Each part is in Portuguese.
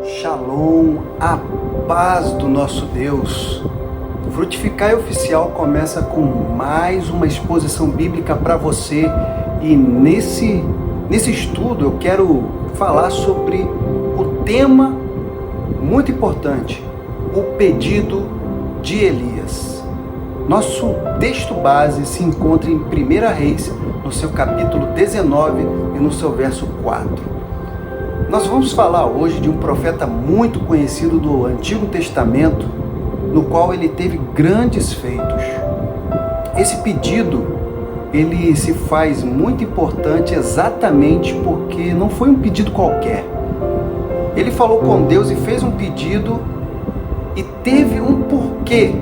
Shalom, a paz do nosso Deus. Frutificai Oficial começa com mais uma exposição bíblica para você e nesse estudo eu quero falar sobre o tema muito importante, o pedido de Elias. Nosso texto base se encontra em 1 Reis, no seu capítulo 19 e no seu verso 4. Nós vamos falar hoje de um profeta muito conhecido do Antigo Testamento, no qual ele teve grandes feitos. Esse pedido, ele se faz muito importante exatamente porque não foi um pedido qualquer. Ele falou com Deus e fez um pedido e teve um porquê.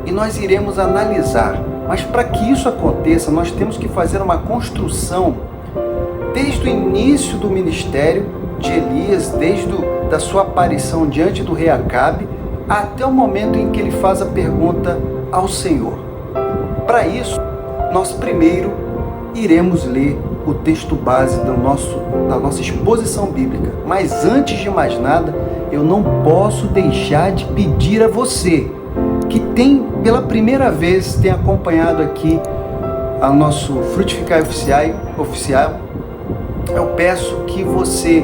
E nós iremos analisar. Mas para que isso aconteça, nós temos que fazer uma construção desde o início do ministério de Elias, desde da sua aparição diante do rei Acabe, até o momento em que ele faz a pergunta ao Senhor. Para isso, nós primeiro iremos ler o texto base da nossa exposição bíblica. Mas antes de mais nada, eu não posso deixar de pedir a você, que pela primeira vez tem acompanhado aqui a nosso Frutificai Oficial, eu peço que você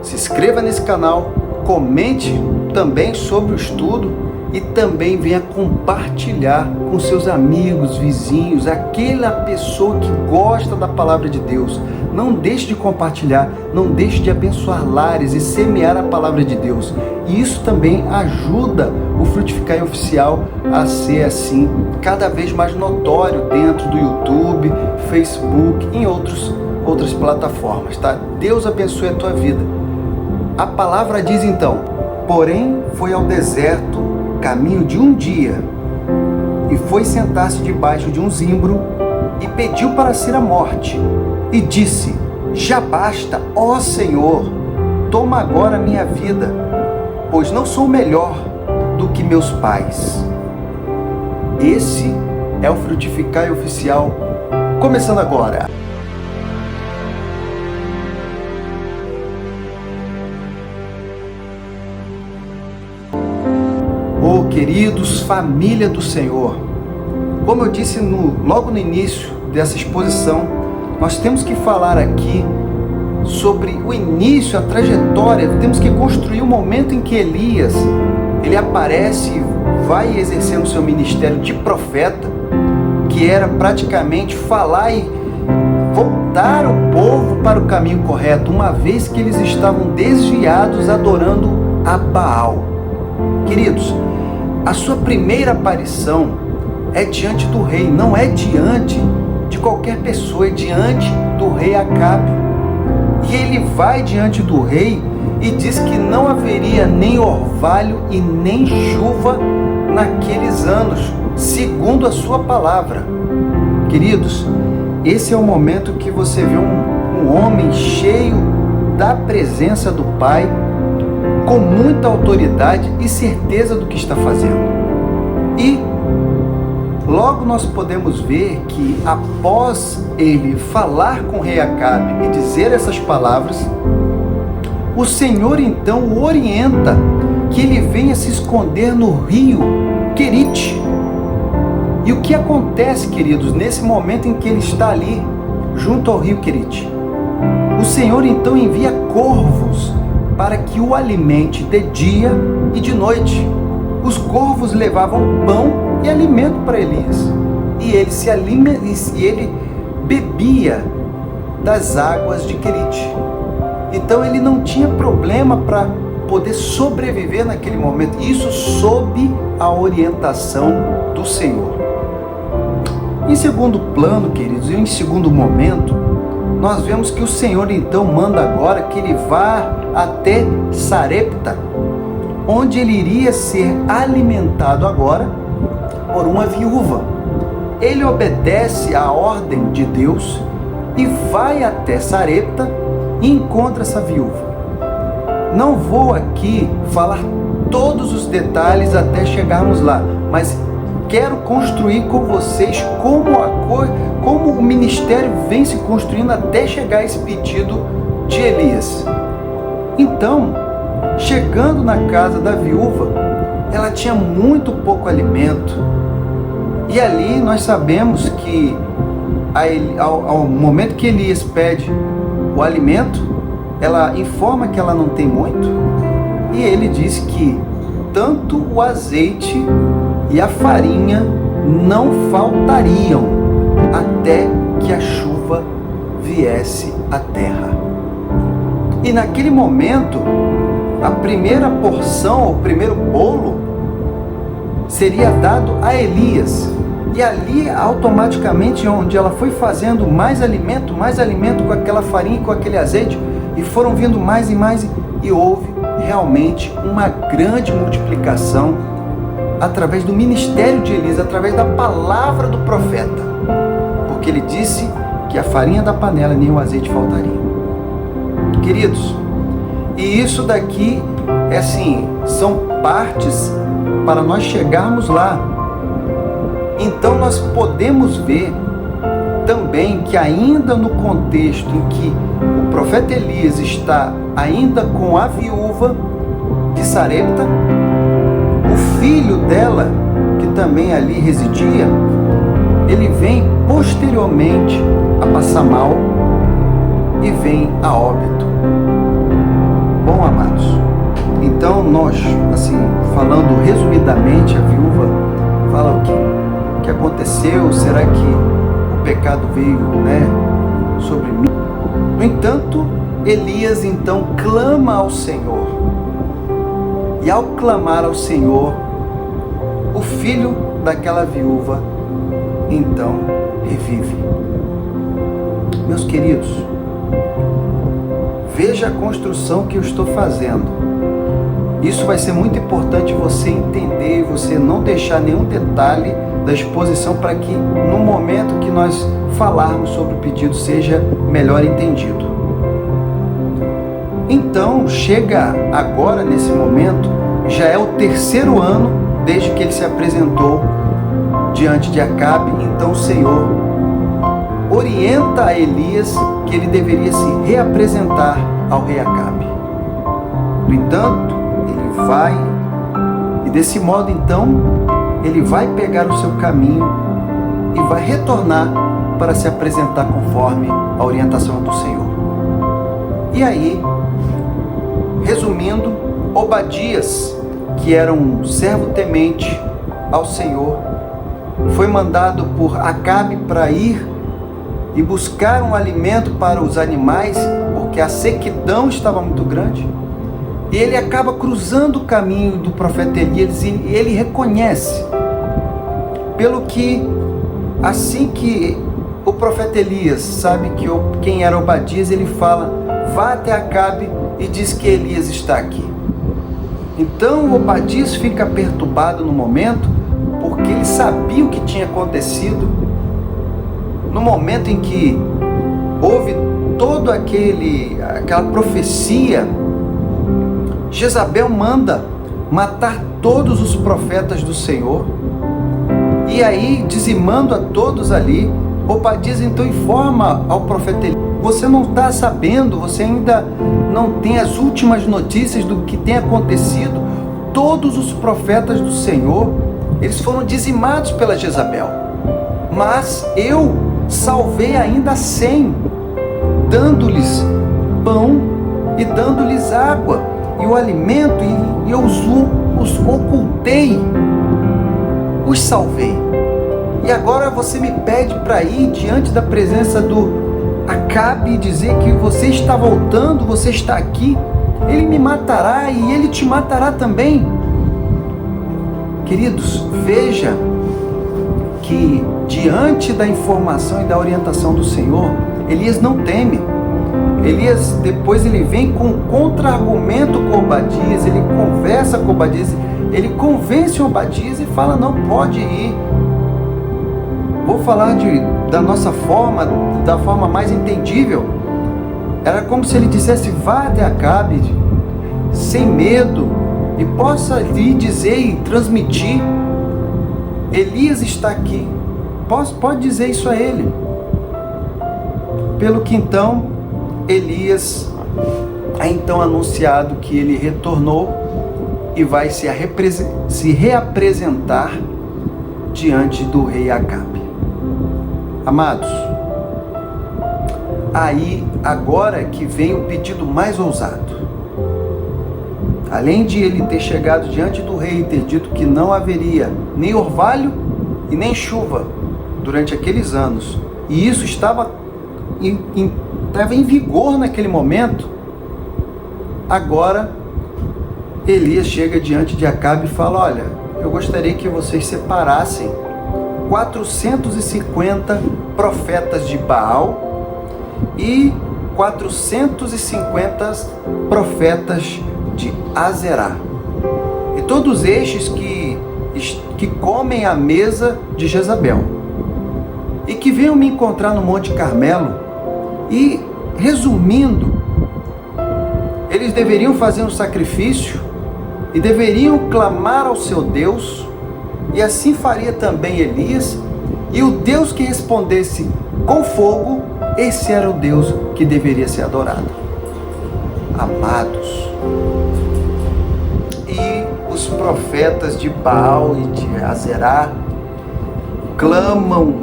se inscreva nesse canal, comente também sobre o estudo e também venha compartilhar com seus amigos, vizinhos, aquela pessoa que gosta da palavra de Deus. Não deixe de compartilhar, não deixe de abençoar lares e semear a palavra de Deus. E isso também ajuda o Frutificai Oficial a ser assim, cada vez mais notório dentro do YouTube, Facebook e em outras plataformas, tá? Deus abençoe a tua vida. A palavra diz então: porém foi ao deserto caminho de um dia, e foi sentar-se debaixo de um zimbro, e pediu para si a morte, e disse: já basta, ó Senhor, toma agora a minha vida, pois não sou melhor do que meus pais. Esse é o Frutificai Oficial, começando agora. Oh, queridos, família do Senhor, como eu disse logo no início dessa exposição, nós temos que falar aqui sobre o início, a trajetória, temos que construir o momento em que Elias, ele aparece e vai exercendo seu ministério de profeta, que era praticamente falar e voltar o povo para o caminho correto, uma vez que eles estavam desviados adorando a Baal. Queridos, a sua primeira aparição é diante do rei, não é diante de qualquer pessoa, é diante do rei Acabe. E ele vai diante do rei e diz que não haveria nem orvalho e nem chuva naqueles anos, segundo a sua palavra. Queridos, esse é o momento que você vê um homem cheio da presença do Pai, com muita autoridade e certeza do que está fazendo. E logo nós podemos ver que após ele falar com o rei Acabe e dizer essas palavras, o Senhor então o orienta que ele venha se esconder no rio Querite. E o que acontece, queridos, nesse momento em que ele está ali, junto ao rio Querite? O Senhor então envia corvos para que o alimente de dia e de noite. Os corvos levavam pão e alimento para Elias, e ele bebia das águas de Querite. Então ele não tinha problema para poder sobreviver naquele momento, isso sob a orientação do Senhor. Em segundo plano, queridos, e em segundo momento, nós vemos que o Senhor então manda agora que ele vá até Sarepta, onde ele iria ser alimentado agora por uma viúva. Ele obedece à ordem de Deus e vai até Sarepta e encontra essa viúva. Não vou aqui falar todos os detalhes até chegarmos lá, mas quero construir com vocês como o ministério vem se construindo até chegar a esse pedido de Elias. Então, chegando na casa da viúva, ela tinha muito pouco alimento. E ali nós sabemos que ao momento que Elias pede o alimento, ela informa que ela não tem muito, e ele diz que tanto o azeite e a farinha não faltariam até que a chuva viesse à terra. E naquele momento, a primeira porção, o primeiro bolo, seria dado a Elias. E ali, automaticamente, onde ela foi fazendo mais alimento com aquela farinha e com aquele azeite, e foram vindo mais e mais, e houve realmente uma grande multiplicação através do ministério de Elias, através da palavra do profeta, porque ele disse que a farinha da panela nem o azeite faltaria. Queridos, e isso daqui é assim, são partes para nós chegarmos lá. Então nós podemos ver também que ainda no contexto em que o profeta Elias está ainda com a viúva de Sarepta, o filho dela, que também ali residia, ele vem posteriormente a passar mal e vem a óbito. Bom, amados, então nós, assim, falando resumidamente, a viúva fala o que aconteceu, será que o pecado veio, sobre mim? No entanto, Elias então clama ao Senhor, e ao clamar ao Senhor, o filho daquela viúva então revive. Meus queridos, veja a construção que eu estou fazendo. Isso vai ser muito importante você entender, você não deixar nenhum detalhe da exposição, para que no momento que nós falarmos sobre o pedido seja melhor entendido. Então, chega agora nesse momento, já é o 3º ano desde que ele se apresentou diante de Acabe. Então o Senhor orienta a Elias que ele deveria se reapresentar ao rei Acabe. No entanto, ele vai, e desse modo então, ele vai pegar o seu caminho e vai retornar para se apresentar conforme a orientação do Senhor. E aí, resumindo, Obadias, que era um servo temente ao Senhor, foi mandado por Acabe para ir e buscar um alimento para os animais, porque a sequidão estava muito grande. E ele acaba cruzando o caminho do profeta Elias, e ele reconhece, pelo que, assim que o profeta Elias sabe quem era Obadias, ele fala: vá até Acabe e diz que Elias está aqui. Então Obadias fica perturbado no momento, porque ele sabia o que tinha acontecido. No momento em que houve toda aquela profecia, Jezabel manda matar todos os profetas do Senhor, e aí, dizimando a todos ali, Obadias então informa ao profeta Elias: você não está sabendo, você ainda não tem as últimas notícias do que tem acontecido. Todos os profetas do Senhor, eles foram dizimados pela Jezabel, mas eu salvei ainda 100, dando-lhes pão e dando-lhes água e o alimento, e eu os ocultei, os salvei. E agora você me pede para ir diante da presença do Acabe e dizer que você está voltando, você está aqui? Ele me matará e ele te matará também. Queridos, veja que diante da informação e da orientação do Senhor, Elias não teme. Elias, depois ele vem com um contra-argumento com Obadias, ele conversa com Obadias, ele convence Obadias e fala: não pode ir. Vou falar da nossa forma, da forma mais entendível. Era como se ele dissesse: vá até Acabe, sem medo, e possa lhe dizer e transmitir: Elias está aqui. Pode dizer isso a ele. Pelo que então Elias é então anunciado que ele retornou e vai se reapresentar diante do rei Acabe. Amados, aí agora que vem o pedido mais ousado. Além de ele ter chegado diante do rei e ter dito que não haveria nem orvalho e nem chuva durante aqueles anos, e isso estava em vigor naquele momento, agora Elias chega diante de Acabe e fala: olha, eu gostaria que vocês separassem 450 profetas de Baal e 450 profetas de Azerá, e todos estes que comem à mesa de Jezabel, e que venham me encontrar no Monte Carmelo. E, resumindo, eles deveriam fazer um sacrifício e deveriam clamar ao seu Deus, e assim faria também Elias, e o Deus que respondesse com fogo, esse era o Deus que deveria ser adorado. Amados, e os profetas de Baal e de Azerá clamam,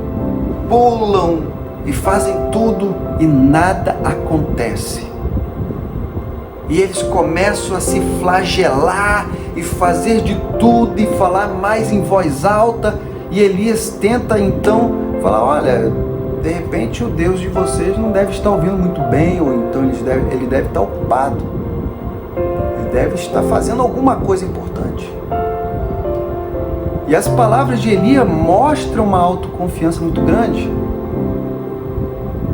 pulam e fazem tudo e nada acontece. E eles começam a se flagelar e fazer de tudo e falar mais em voz alta, e Elias tenta então falar: olha, de repente o Deus de vocês não deve estar ouvindo muito bem, ou então ele deve estar ocupado, ele deve estar fazendo alguma coisa importante. E as palavras de Elias mostram uma autoconfiança muito grande,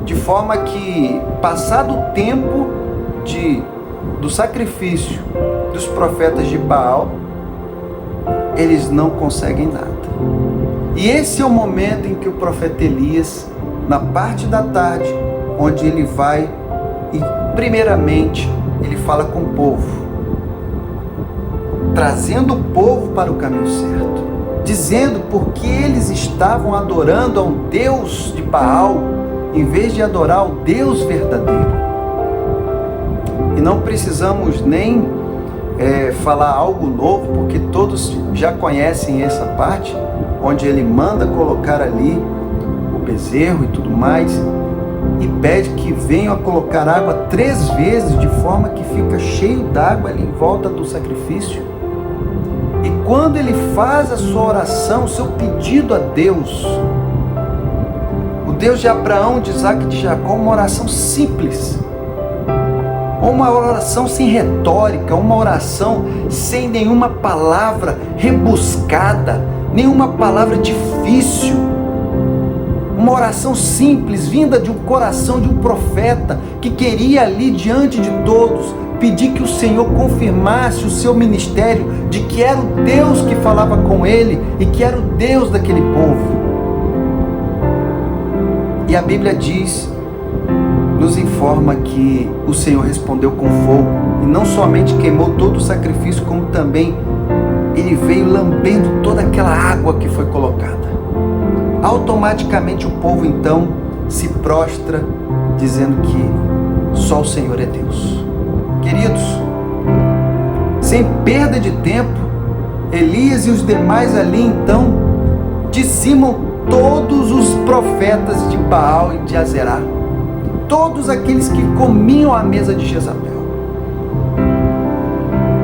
de forma que, passado o tempo do sacrifício dos profetas de Baal, eles não conseguem nada. E esse é o momento em que o profeta Elias, na parte da tarde, onde ele vai e primeiramente ele fala com o povo, trazendo o povo para o caminho certo, dizendo por que eles estavam adorando a um Deus de Baal em vez de adorar o Deus verdadeiro. E não precisamos nem falar algo novo, porque todos já conhecem essa parte, onde ele manda colocar ali o bezerro e tudo mais, e pede que venham a colocar água 3 vezes, de forma que fica cheio d'água ali em volta do sacrifício. E quando ele faz a sua oração, o seu pedido a Deus, o Deus de Abraão, de Isaac e de Jacó, uma oração simples, uma oração sem retórica, uma oração sem nenhuma palavra rebuscada, nenhuma palavra difícil, uma oração simples, vinda de um coração de um profeta, que queria ali diante de todos, pedir que o Senhor confirmasse o seu ministério, de que era o Deus que falava com ele, e que era o Deus daquele povo. E a Bíblia nos informa que o Senhor respondeu com fogo, e não somente queimou todo o sacrifício, como também ele veio lambendo toda aquela água que foi colocada. Automaticamente o povo então se prostra, dizendo que só o Senhor é Deus. Queridos, sem perda de tempo, Elias e os demais ali então dizimam todos os profetas de Baal e de Azerá, todos aqueles que comiam à mesa de Jezabel.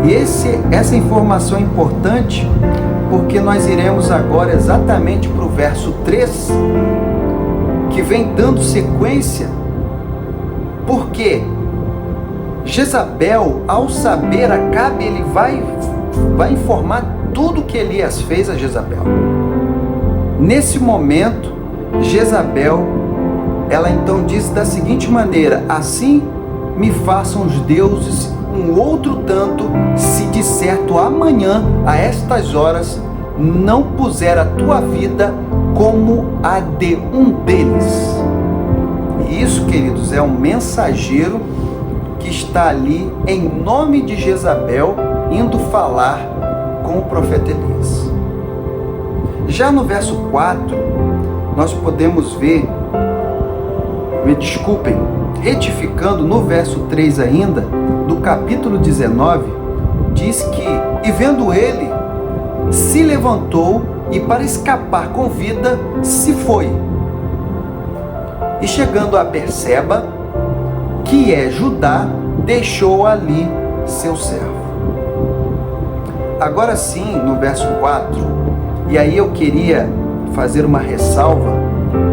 E essa informação é importante, porque nós iremos agora exatamente para o verso 3, que vem dando sequência, porque Jezabel, ao saber Acabe, ele vai informar tudo que Elias fez a Jezabel. Nesse momento, Jezabel, ela então diz da seguinte maneira: assim me façam os deuses um outro tanto, se de certo amanhã, a estas horas, não puser a tua vida como a de um deles. E isso, queridos, é um mensageiro que está ali em nome de Jezabel, indo falar com o profeta Elias. Já no verso 4, nós podemos ver, me desculpem, retificando no verso 3 ainda, do capítulo 19, diz que, e vendo ele, se levantou e para escapar com vida se foi. E chegando a Berseba, que é Judá, deixou ali seu servo. Agora sim, no verso 4, e aí eu queria fazer uma ressalva,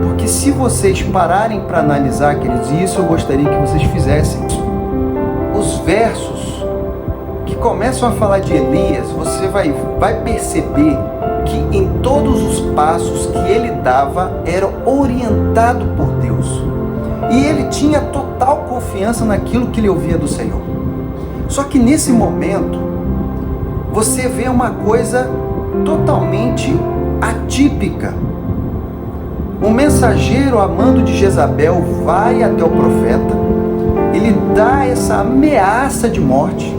porque se vocês pararem para analisar, queridos, e isso eu gostaria que vocês fizessem, os versos que começam a falar de Elias, você vai perceber que em todos os passos que ele dava era orientado por Deus. E ele tinha total confiança naquilo que ele ouvia do Senhor. Só que nesse momento, você vê uma coisa totalmente atípica. Um mensageiro a mando de Jezabel vai até o profeta, ele dá essa ameaça de morte,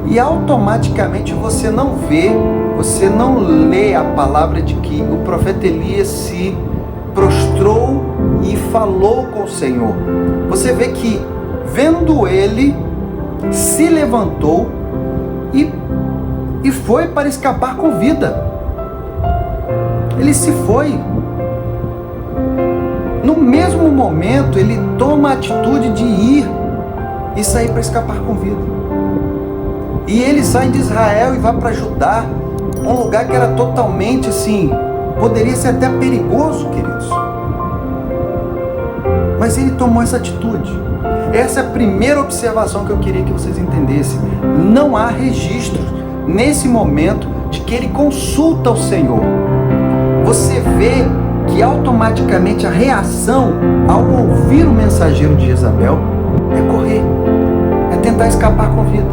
e automaticamente você não lê a palavra de que o profeta Elias se prostrou e falou com o Senhor. Você vê que, vendo ele, se levantou e foi para escapar com vida. Ele se foi. No mesmo momento, ele toma a atitude de ir e sair para escapar com vida. E ele sai de Israel e vai para Judá, um lugar que era totalmente assim, poderia ser até perigoso, queridos. Mas ele tomou essa atitude. Essa é a primeira observação que eu queria que vocês entendessem. Não há registros nesse momento de que ele consulta o Senhor. Você vê que automaticamente a reação ao ouvir o mensageiro de Jezabel é correr, é tentar escapar com vida,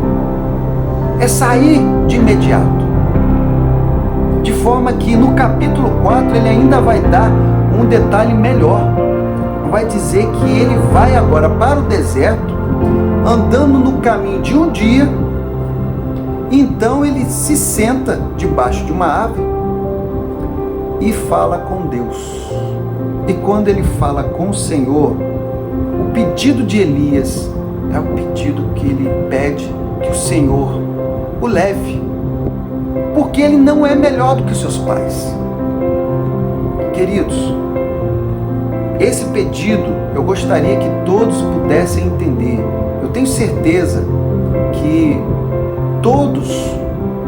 é sair de imediato. De forma que no capítulo 4 ele ainda vai dar um detalhe melhor. Vai dizer que ele vai agora para o deserto, andando no caminho de um dia. Então ele se senta debaixo de uma árvore e fala com Deus. E quando ele fala com o Senhor, o pedido de Elias é o pedido que ele pede que o Senhor o leve, porque ele não é melhor do que seus pais. Queridos, esse pedido eu gostaria que todos pudessem entender. Eu tenho certeza que todos,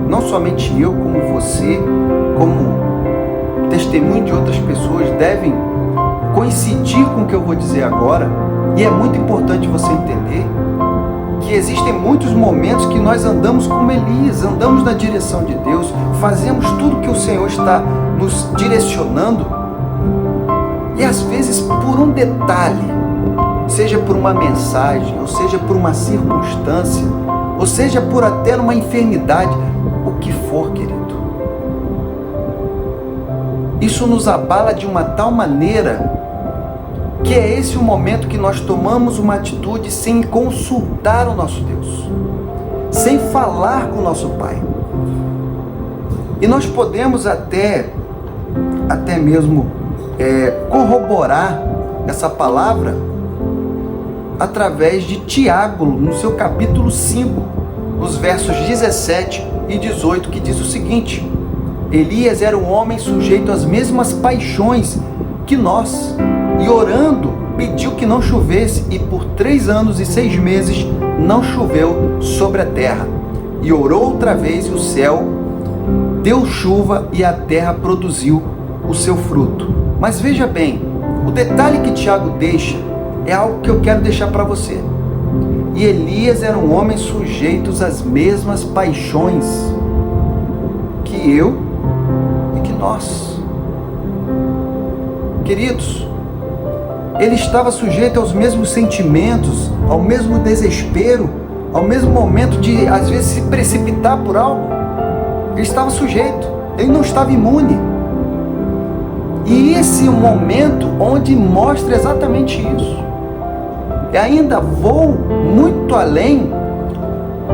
não somente eu, como você, como testemunho de outras pessoas, devem coincidir com o que eu vou dizer agora. E é muito importante você entender que existem muitos momentos que nós andamos como Elias, andamos na direção de Deus, fazemos tudo que o Senhor está nos direcionando, e às vezes por um detalhe, seja por uma mensagem, ou seja por uma circunstância, ou seja por até uma enfermidade, o que for, querido, isso nos abala de uma tal maneira que é esse o momento que nós tomamos uma atitude sem consultar o nosso Deus, sem falar com o nosso Pai. E nós podemos até mesmo corroborar essa palavra através de Tiago, no seu capítulo 5, os versos 17 e 18, que diz o seguinte: Elias era um homem sujeito às mesmas paixões que nós, e orando pediu que não chovesse, e por 3 anos e 6 meses não choveu sobre a terra. E orou outra vez, e o céu deu chuva, e a terra produziu o seu fruto. Mas veja bem, o detalhe que Tiago deixa é algo que eu quero deixar para você. E Elias era um homem sujeito às mesmas paixões que eu e que nós. Queridos, ele estava sujeito aos mesmos sentimentos, ao mesmo desespero, ao mesmo momento de, às vezes, se precipitar por algo. Ele estava sujeito, ele não estava imune. E esse é o momento onde mostra exatamente isso. E ainda vou muito além,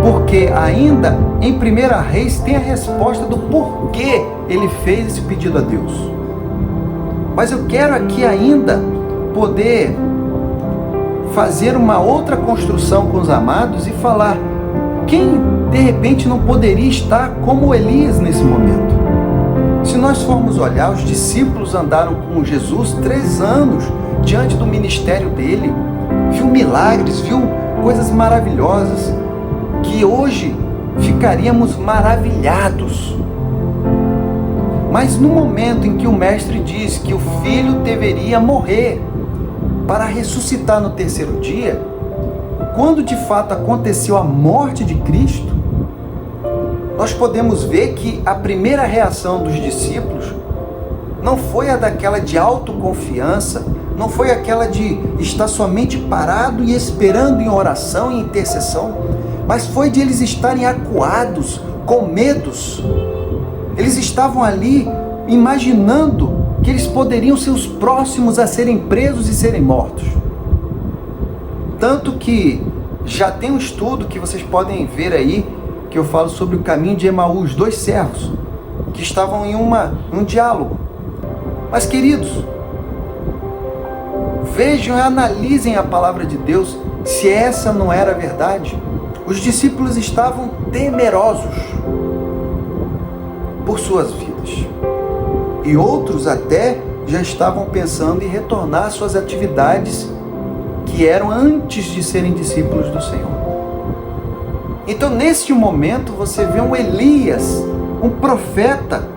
porque ainda em 1 Reis tem a resposta do porquê ele fez esse pedido a Deus. Mas eu quero aqui ainda poder fazer uma outra construção com os amados e falar: quem de repente não poderia estar como Elias nesse momento? Se nós formos olhar, os discípulos andaram com Jesus 3 anos diante do ministério dele, viu milagres, viu coisas maravilhosas, que hoje ficaríamos maravilhados. Mas no momento em que o mestre diz que o filho deveria morrer para ressuscitar no 3º dia, quando de fato aconteceu a morte de Cristo, nós podemos ver que a primeira reação dos discípulos não foi a daquela de autoconfiança, não foi aquela de estar somente parado e esperando em oração e intercessão, mas foi de eles estarem acuados, com medos. Eles estavam ali imaginando que eles poderiam ser os próximos a serem presos e serem mortos. Tanto que já tem um estudo que vocês podem ver aí, que eu falo sobre o caminho de Emaús, 2 servos que estavam em um diálogo. Mas, queridos, vejam e analisem a palavra de Deus, se essa não era a verdade. Os discípulos estavam temerosos por suas vidas. E outros até já estavam pensando em retornar às suas atividades que eram antes de serem discípulos do Senhor. Então, neste momento, você vê um Elias, um profeta,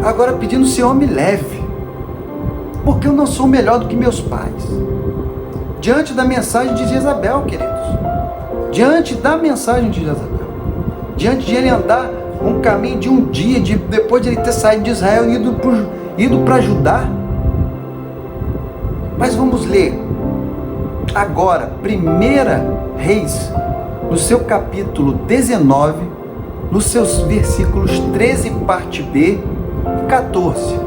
agora pedindo: Senhor, me leve, porque eu não sou melhor do que meus pais. Diante da mensagem de Jezabel, queridos, diante da mensagem de Jezabel, diante de ele andar um caminho de um dia, depois de ele ter saído de Israel e ido para Judá. Mas vamos ler agora 1 Reis, no seu capítulo 19, nos seus versículos 13, parte B e 14,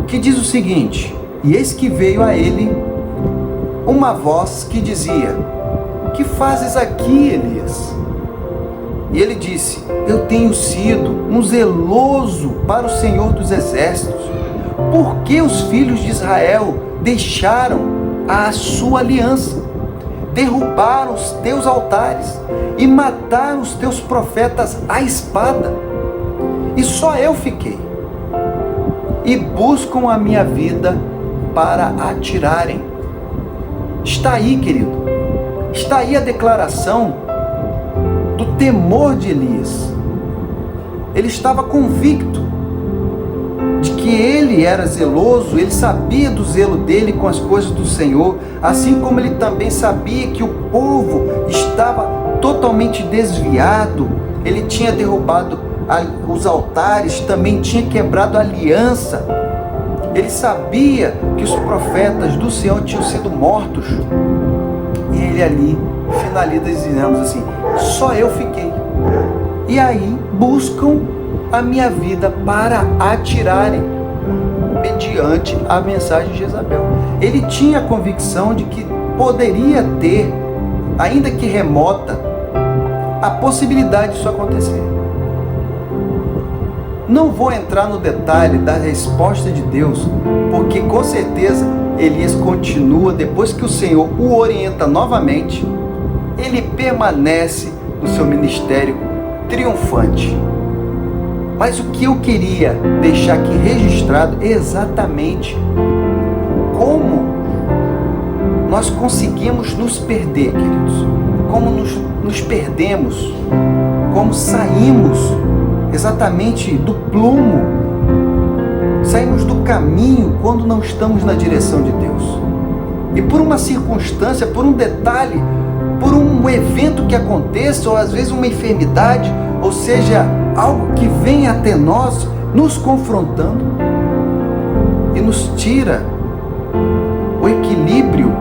que diz o seguinte: e eis que veio a ele uma voz que dizia: que fazes aqui, Elias? E ele disse: eu tenho sido um zeloso para o Senhor dos Exércitos, porque os filhos de Israel deixaram a sua aliança, derrubaram os teus altares e mataram os teus profetas à espada, e só eu fiquei, e buscam a minha vida para a tirarem. Está aí, querido, está aí a declaração do temor de Elias. Ele estava convicto de que ele era zeloso, ele sabia do zelo dele com as coisas do Senhor, assim como ele também sabia que o povo estava totalmente desviado. Ele tinha derrubado os altares, também tinha quebrado a aliança. Ele sabia que os profetas do Senhor tinham sido mortos. E ele ali finaliza dizendo assim: só eu fiquei. E aí buscam a minha vida para a tirarem, mediante a mensagem de Jezabel. Ele tinha a convicção de que poderia ter, ainda que remota, a possibilidade disso acontecer. Não vou entrar no detalhe da resposta de Deus, porque com certeza Elias continua, depois que o Senhor o orienta novamente, ele permanece no seu ministério triunfante. Mas o que eu queria deixar aqui registrado é exatamente como nós conseguimos nos perder, queridos. Como nos perdemos, como saímos exatamente do plumo, saímos do caminho quando não estamos na direção de Deus. E por uma circunstância, por um detalhe, por um evento que aconteça, ou às vezes uma enfermidade, ou seja, algo que vem até nós, nos confrontando e nos tira o equilíbrio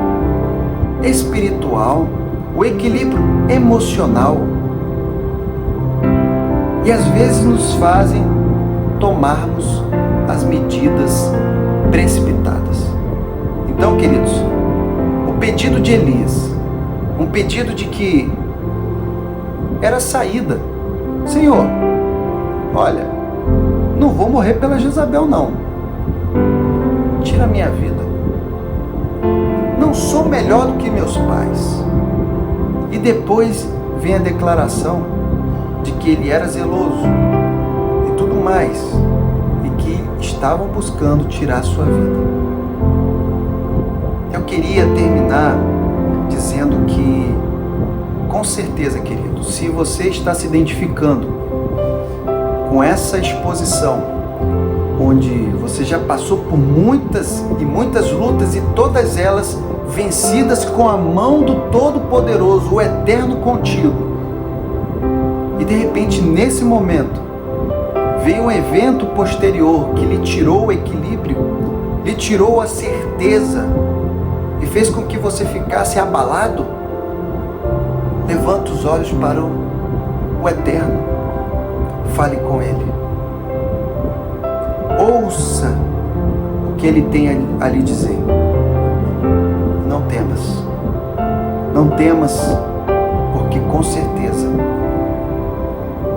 espiritual, o equilíbrio emocional, e às vezes nos fazem tomarmos as medidas precipitadas. Então, queridos, o pedido de Elias, um pedido de que era saída. Senhor, olha, não vou morrer pela Jezabel não. Tira a minha vida. Não não sou melhor do que meus pais. E depois vem a declaração de que ele era zeloso e tudo mais, e que estavam buscando tirar sua vida. Eu queria terminar dizendo que, com certeza, querido, se você está se identificando com essa exposição, onde você já passou por muitas e muitas lutas e todas elas vencidas com a mão do Todo-Poderoso, o Eterno contigo, e de repente nesse momento veio um evento posterior que lhe tirou o equilíbrio, lhe tirou a certeza e fez com que você ficasse abalado, levanta os olhos para o Eterno, fale com Ele, ouça o que Ele tem a lhe dizer. Não temas, não temas, porque com certeza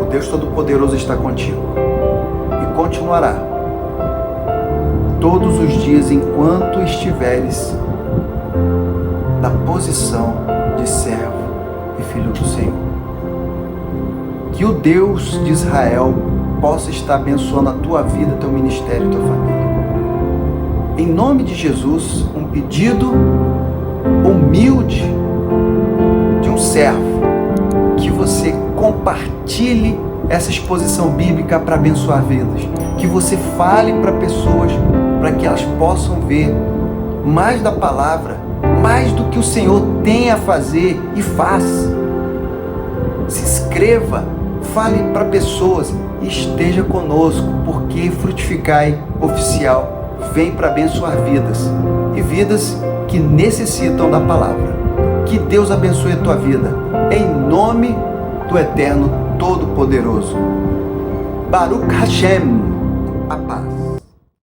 o Deus Todo-Poderoso está contigo e continuará todos os dias enquanto estiveres na posição de servo e filho do Senhor. Que o Deus de Israel possa estar abençoando a tua vida, teu ministério e tua família. Em nome de Jesus, um pedido humilde de um servo, que você compartilhe essa exposição bíblica para abençoar vidas, que você fale para pessoas, para que elas possam ver mais da palavra, mais do que o Senhor tem a fazer e faz. Se inscreva, fale para pessoas e esteja conosco, porque Frutificai Oficial vem para abençoar vidas, e vidas que necessitam da palavra. Que Deus abençoe a tua vida, em nome do Eterno Todo-Poderoso. Baruch Hashem, a paz.